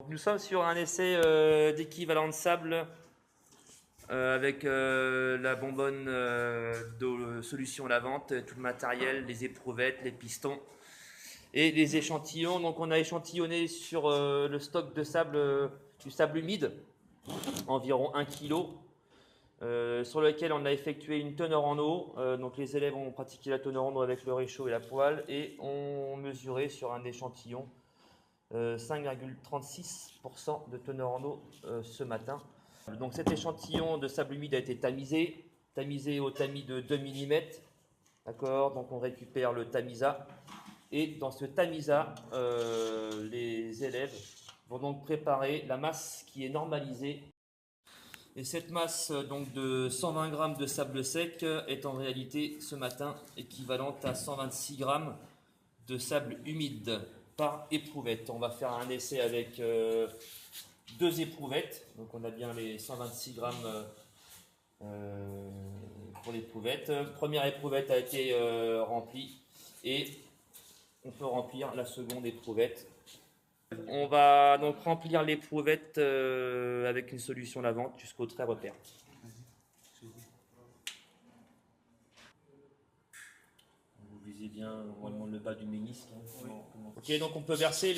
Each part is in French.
Nous sommes sur un essai d'équivalent de sable avec la bonbonne de solution lavante, tout le matériel, les éprouvettes, les pistons et les échantillons. Donc on a échantillonné sur le stock de sable, du sable humide, environ 1 kg, sur lequel on a effectué une teneur en eau. Donc les élèves ont pratiqué la teneur en eau avec le réchaud et la poêle et ont mesuré sur un échantillon 5,36% de teneur en eau ce matin. Donc cet échantillon de sable humide a été tamisé au tamis de 2 mm. D'accord, donc on récupère le tamisat. Et dans ce tamisat, les élèves vont donc préparer la masse qui est normalisée. Et cette masse donc de 120 g de sable sec est en réalité ce matin équivalente à 126 g de sable humide par éprouvette. On va faire un essai avec 2 éprouvettes. Donc on a bien les 126 g pour l'éprouvette. Première éprouvette a été remplie et on peut remplir la seconde éprouvette. On va donc remplir l'éprouvette avec une solution lavante jusqu'au trait repère. Vous visez bien normalement le bas du ménisque. Oui. Ok, donc on peut verser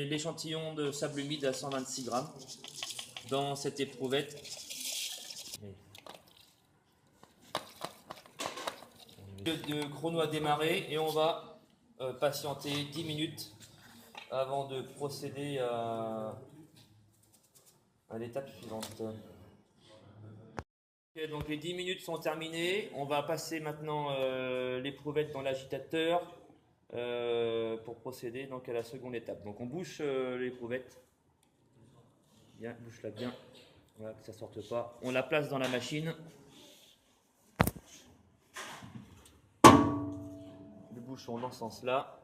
l'échantillon de sable humide à 126 g dans cette éprouvette. Le chrono a démarré et on va patienter 10 minutes avant de procéder à l'étape suivante. Okay, donc les 10 minutes sont terminées. On va passer maintenant l'éprouvette dans l'agitateur pour procéder donc à la seconde étape. Donc on bouche l'éprouvette. Bien, bouche-la bien. Voilà, que ça ne sorte pas. On la place dans la machine. Le bouchon dans ce sens-là.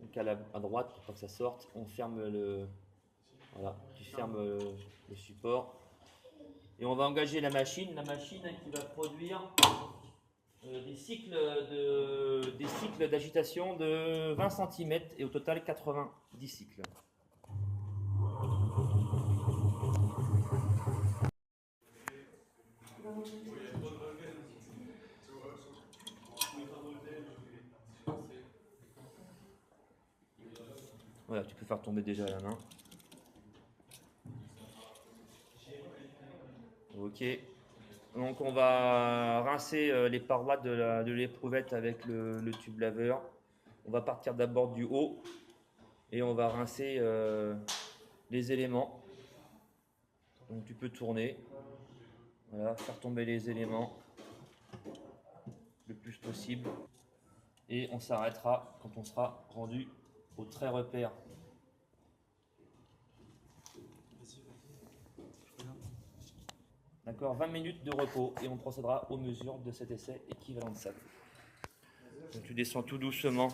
Donc à droite pour pas que ça sorte. On ferme le. Voilà, tu fermes le support. Et on va engager la machine qui va produire des cycles d'agitation de 20 cm et au total 90 cycles. Voilà, tu peux faire tomber déjà la main. Ok. Donc on va rincer les parois de l'éprouvette avec le tube laveur. On va partir d'abord du haut et on va rincer les éléments. Donc tu peux tourner. Voilà, faire tomber les éléments le plus possible. Et on s'arrêtera quand on sera rendu au trait repère. D'accord, 20 minutes de repos et on procédera aux mesures de cet essai équivalent de sable. Donc tu descends tout doucement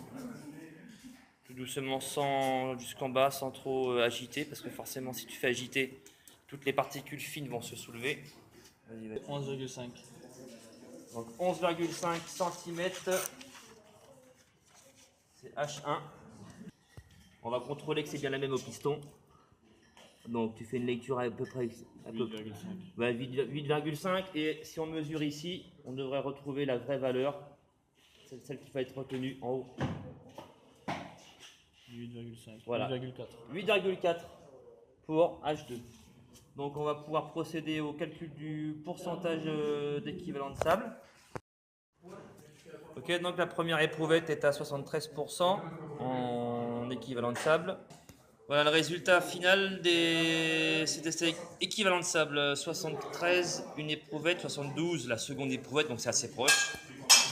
sans jusqu'en bas, sans trop agiter, parce que forcément si tu fais agiter, toutes les particules fines vont se soulever. 11,5. Donc 11,5 cm, c'est H1. On va contrôler que c'est bien la même au piston. Donc tu fais une lecture à peu près 8,5 et si on mesure ici, on devrait retrouver la vraie valeur, celle qui va être retenue en haut. 8,5. Voilà. 8,4. 8,4 pour H2. Donc on va pouvoir procéder au calcul du pourcentage d'équivalent de sable. Ok, donc la première éprouvette est à 73% en équivalent de sable. Voilà le résultat final de cet essai équivalent de sable. 73, une éprouvette, 72, la seconde éprouvette, donc c'est assez proche,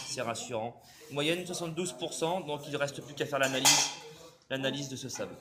c'est rassurant. Moyenne 72%, donc il ne reste plus qu'à faire l'analyse de ce sable.